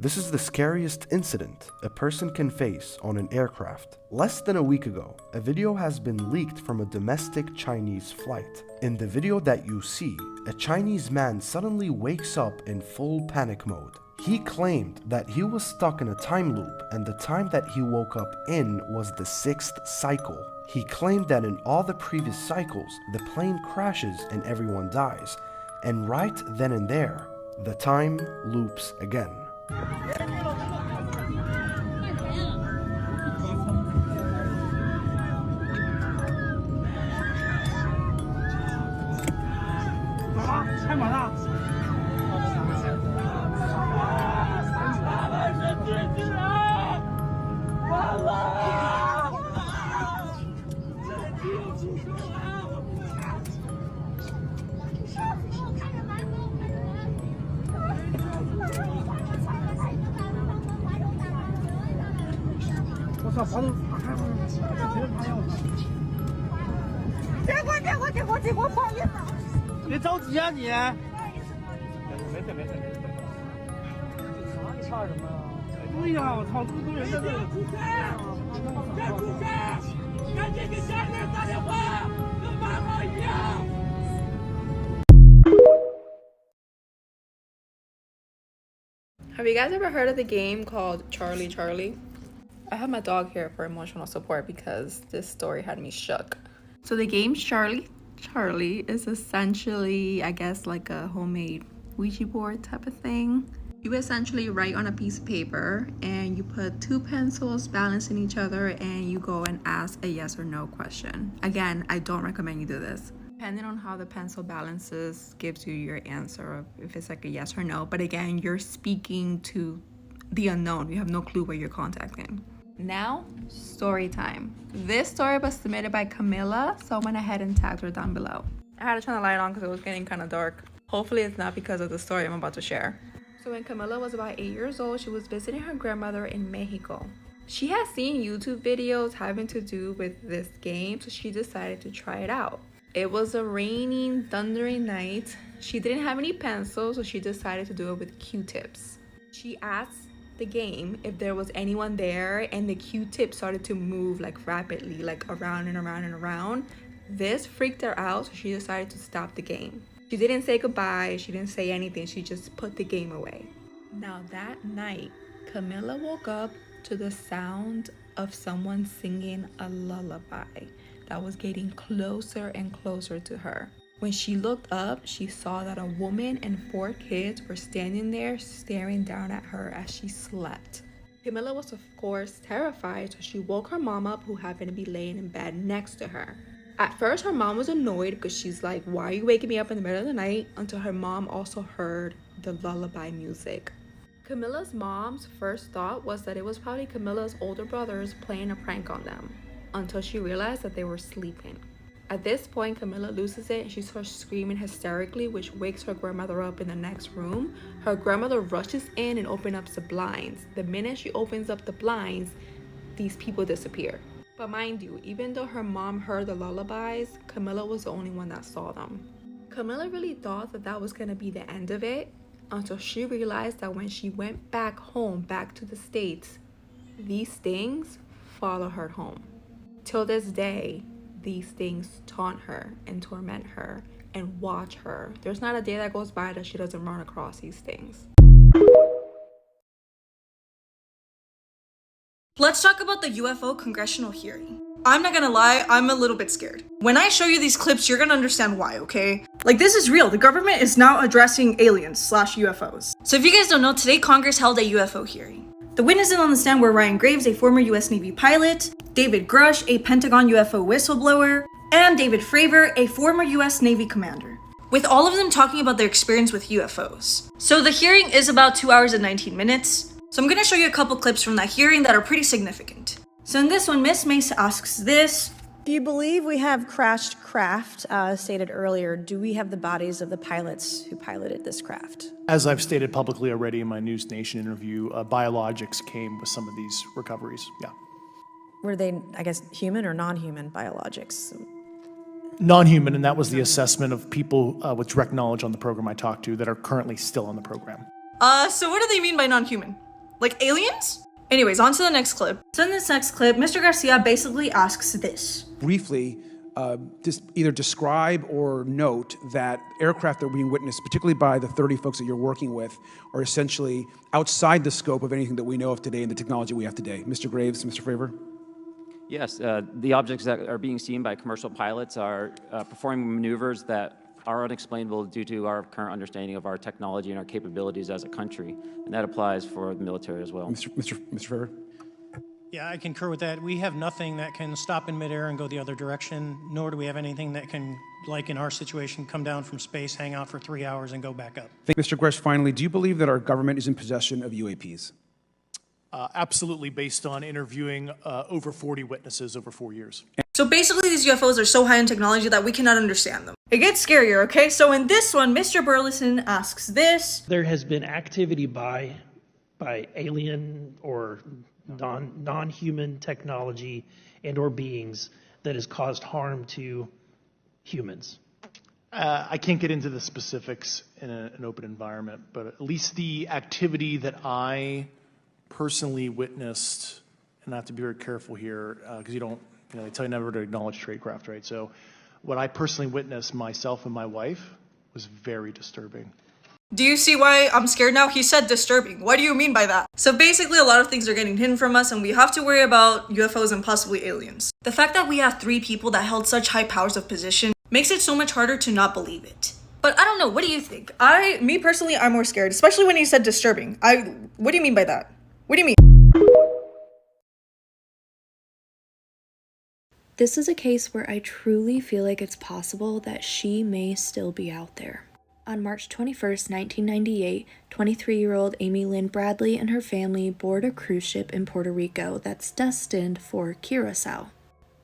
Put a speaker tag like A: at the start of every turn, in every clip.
A: This is the scariest incident a person can face on an aircraft. Less than a week ago, a video has been leaked from a domestic Chinese flight. In the video that you see, a Chinese man suddenly wakes up in full panic mode. He claimed that he was stuck in a time loop and the time that he woke up in was the 6th cycle. He claimed that in all the previous cycles, the plane crashes and everyone dies. And right then and there, the time loops again.
B: Have you guys ever heard of the game called Charlie Charlie? I have my dog here for emotional support because this story had me shook. So the game Charlie Charlie is essentially, I guess, like a homemade Ouija board type of thing. You essentially write on a piece of paper and you put 2 pencils balancing each other and you go and ask a yes or no question. Again, I don't recommend you do this. Depending on how the pencil balances gives you your answer, if it's like a yes or no. But again, you're speaking to the unknown. You have no clue where you're contacting. Now, story time. This story was submitted by Camilla, so I went ahead and tagged her down below. I had to turn the light on because it was getting kind of dark. Hopefully it's not because of the story I'm about to share. So when Camilla was about 8 years old, she was visiting her grandmother in Mexico. She had seen YouTube videos having to do with this game, so she decided to try it out. It was a raining, thundering night. She didn't have any pencils, so she decided to do it with Q-tips. She asked the game if there was anyone there, and the Q-tip started to move like rapidly, like around and around and around. This freaked her out, so she decided to stop the game. She didn't say goodbye, she didn't say anything, she just put the game away. Now that night, Camilla woke up to the sound of someone singing a lullaby that was getting closer and closer to her. When she looked up, she saw that a woman and 4 kids were standing there staring down at her as she slept. Camilla was of course terrified, so she woke her mom up, who happened to be laying in bed next to her. At first, her mom was annoyed because she's like, why are you waking me up in the middle of the night? Until her mom also heard the lullaby music. Camilla's mom's first thought was that it was probably Camilla's older brothers playing a prank on them, until she realized that they were sleeping. At this point, Camilla loses it and she starts screaming hysterically, which wakes her grandmother up in the next room. Her grandmother rushes in and opens up the blinds. The minute she opens up the blinds, these people disappear. But mind you, even though her mom heard the lullabies, Camilla was the only one that saw them. Camilla really thought that that was going to be the end of it, until she realized that when she went back home, back to the States, these things follow her home. Till this day, these things taunt her and torment her and watch her. There's not a day that goes by that she doesn't run across these things.
C: Let's talk about the UFO Congressional Hearing. I'm not gonna lie, I'm a little bit scared. When I show you these clips, you're gonna understand why, okay? Like, this is real. The government is now addressing aliens/UFOs. So if you guys don't know, today Congress held a UFO hearing. The witnesses on the stand were Ryan Graves, a former US Navy pilot, David Grush, a Pentagon UFO whistleblower, and David Fravor, a former US Navy commander, with all of them talking about their experience with UFOs. So the hearing is about 2 hours and 19 minutes. So I'm gonna show you a couple clips from that hearing that are pretty significant. So in this one, Miss Mace asks this:
D: do you believe we have crashed craft? Stated earlier, do we have the bodies of the pilots who piloted this craft?
E: As I've stated publicly already in my News Nation interview, biologics came with some of these recoveries, yeah.
D: Were they, I guess, human or non-human biologics?
E: Non-human, and that was the assessment of people with direct knowledge on the program I talked to that are currently still on the program.
C: So what do they mean by non-human? Like aliens? Anyways, on to the next clip. So in this next clip, Mr. Garcia basically asks this.
F: Briefly, just either describe or note that aircraft that are being witnessed, particularly by the 30 folks that you're working with, are essentially outside the scope of anything that we know of today and the technology we have today. Mr. Graves, Mr. Fravor?
G: Yes, the objects that are being seen by commercial pilots are performing maneuvers that are unexplainable due to our current understanding of our technology and our capabilities as a country, and that applies for the military as well.
F: Mr. Fravor?
H: Yeah, I concur with that. We have nothing that can stop in midair and go the other direction, nor do we have anything that can, like in our situation, come down from space, hang out for 3 hours, and go back up.
F: Mr. Gresh, finally, do you believe that our government is in possession of UAPs?
E: Absolutely, based on interviewing over 40 witnesses over 4 years.
C: So basically these UFOs are so high in technology that we cannot understand them. It gets scarier, okay? So in this one, Mr. Burleson asks this.
I: There has been activity by alien or non-human technology and or beings that has caused harm to humans.
E: I can't get into the specifics in an open environment, but at least the activity that I personally witnessed, and I have to be very careful here because they tell you never to acknowledge tradecraft, right? So what I personally witnessed myself and my wife was very disturbing.
C: Do you see why I'm scared now? He said disturbing. What do you mean by that? So basically a lot of things are getting hidden from us and we have to worry about UFOs and possibly aliens. The fact that we have 3 people that held such high powers of position makes it so much harder to not believe it. But I don't know, what do you think? Me personally, I'm more scared, especially when he said disturbing. What do you mean by that? What do you mean?
J: This is a case where I truly feel like it's possible that she may still be out there. On March 21st, 1998, 23-year-old Amy Lynn Bradley and her family board a cruise ship in Puerto Rico that's destined for Curacao.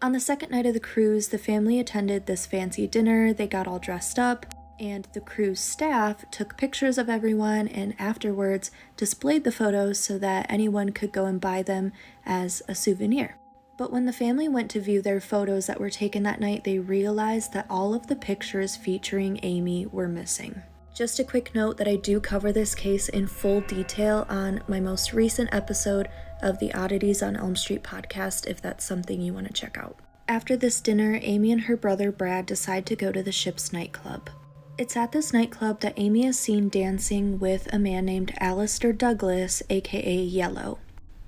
J: On the second night of the cruise, the family attended this fancy dinner, they got all dressed up, and the cruise staff took pictures of everyone and afterwards displayed the photos so that anyone could go and buy them as a souvenir. But when the family went to view their photos that were taken that night, they realized that all of the pictures featuring Amy were missing. Just a quick note that I do cover this case in full detail on my most recent episode of the Oddities on Elm Street podcast, if that's something you want to check out. After this dinner, Amy and her brother Brad decide to go to the ship's nightclub. It's at this nightclub that Amy is seen dancing with a man named Alistair Douglas, aka Yellow.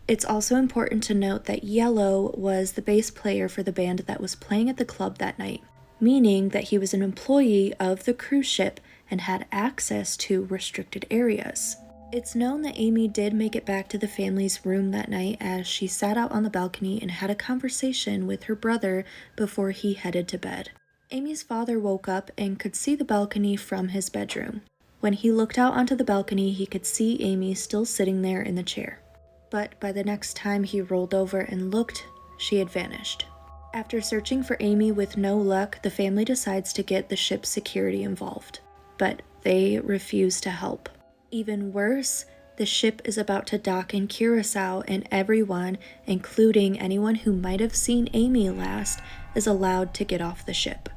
J: It's also important to note that Yellow was the bass player for the band that was playing at the club that night, meaning that he was an employee of the cruise ship and had access to restricted areas. It's known that Amy did make it back to the family's room that night as she sat out on the balcony and had a conversation with her brother before he headed to bed. Amy's father woke up and could see the balcony from his bedroom. When he looked out onto the balcony, he could see Amy still sitting there in the chair. But by the next time he rolled over and looked, she had vanished. After searching for Amy with no luck, the family decides to get the ship's security involved. But they refuse to help. Even worse, the ship is about to dock in Curacao and everyone, including anyone who might have seen Amy last, is allowed to get off the ship.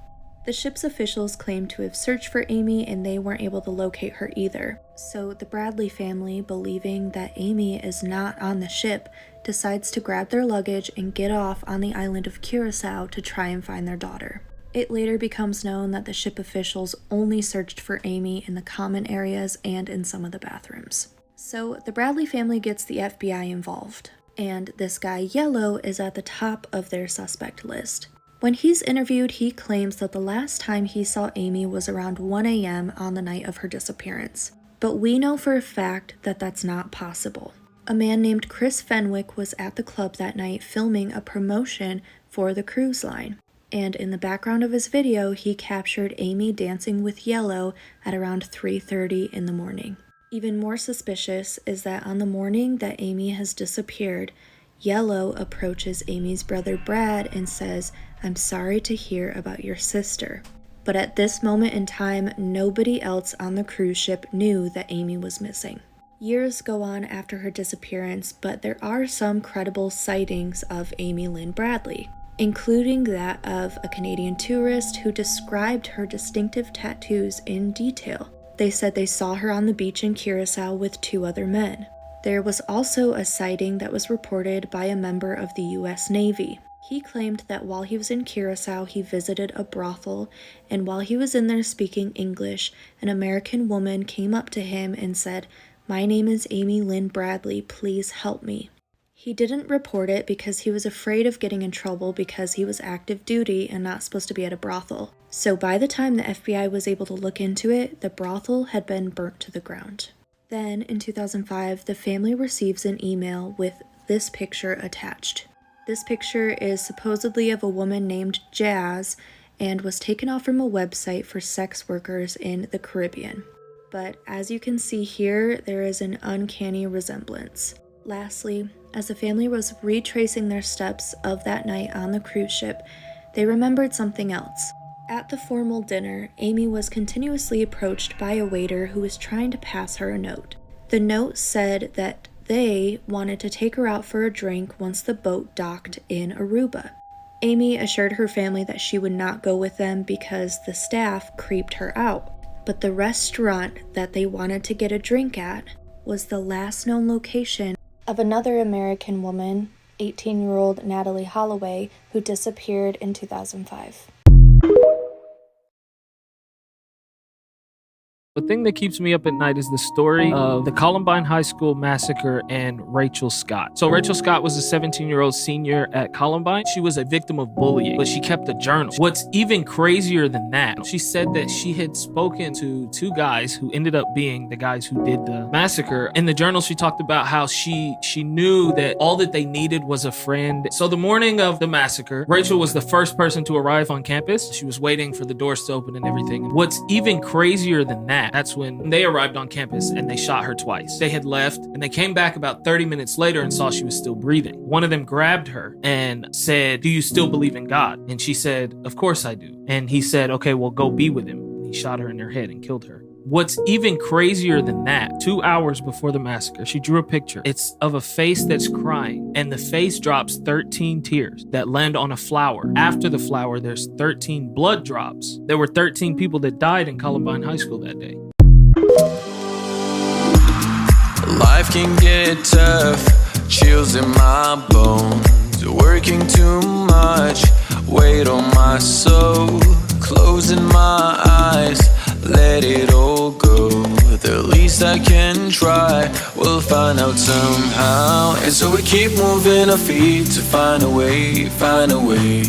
J: The ship's officials claim to have searched for Amy and they weren't able to locate her either. So the Bradley family, believing that Amy is not on the ship, decides to grab their luggage and get off on the island of Curacao to try and find their daughter. It later becomes known that the ship officials only searched for Amy in the common areas and in some of the bathrooms. So the Bradley family gets the FBI involved, and this guy Yellow is at the top of their suspect list. When he's interviewed, he claims that the last time he saw Amy was around 1 a.m. on the night of her disappearance. But we know for a fact that that's not possible. A man named Chris Fenwick was at the club that night filming a promotion for the cruise line. And in the background of his video, he captured Amy dancing with Yellow at around 3:30 in the morning. Even more suspicious is that on the morning that Amy has disappeared, Yellow approaches Amy's brother Brad and says, "I'm sorry to hear about your sister." But at this moment in time, nobody else on the cruise ship knew that Amy was missing. Years go on after her disappearance, but there are some credible sightings of Amy Lynn Bradley, including that of a Canadian tourist who described her distinctive tattoos in detail. They said they saw her on the beach in Curacao with 2 other men. There was also a sighting that was reported by a member of the US Navy. He claimed that while he was in Curacao, he visited a brothel, and while he was in there speaking English, an American woman came up to him and said, "My name is Amy Lynn Bradley, please help me." He didn't report it because he was afraid of getting in trouble because he was active duty and not supposed to be at a brothel. So by the time the FBI was able to look into it, the brothel had been burnt to the ground. Then, in 2005, the family receives an email with this picture attached. This picture is supposedly of a woman named Jazz and was taken off from a website for sex workers in the Caribbean. But as you can see here, there is an uncanny resemblance. Lastly, as the family was retracing their steps of that night on the cruise ship, they remembered something else. At the formal dinner, Amy was continuously approached by a waiter who was trying to pass her a note. The note said that they wanted to take her out for a drink once the boat docked in Aruba. Amy assured her family that she would not go with them because the staff creeped her out. But the restaurant that they wanted to get a drink at was the last known location of another American woman, 18-year-old Natalie Holloway, who disappeared in 2005.
K: The thing that keeps me up at night is the story of the Columbine High School massacre and Rachel Scott. So Rachel Scott was a 17-year-old senior at Columbine. She was a victim of bullying, but she kept a journal. What's even crazier than that, she said that she had spoken to two guys who ended up being the guys who did the massacre. In the journal, she talked about how she knew that all that they needed was a friend. So the morning of the massacre, Rachel was the first person to arrive on campus. She was waiting for the doors to open and everything. What's even crazier than that's when they arrived on campus and they shot her twice. They had left and they came back about 30 minutes later and saw she was still breathing. One of them grabbed her and said, "Do you still believe in God?" And she said, "Of course I do." And he said, "Okay, well, go be with him." And he shot her in her head and killed her. What's even crazier than that, 2 hours before the massacre, she drew a picture. It's of a face that's crying, and the face drops 13 tears that land on a flower. After the flower, there's 13 blood drops. There were 13 people that died in Columbine High School that day.
L: Life can get tough, chills in my bones, working too much, weight on my soul, closing my eyes, let it all go. The least I can try, we'll find out somehow. And so we keep moving our feet to find a way, find a way.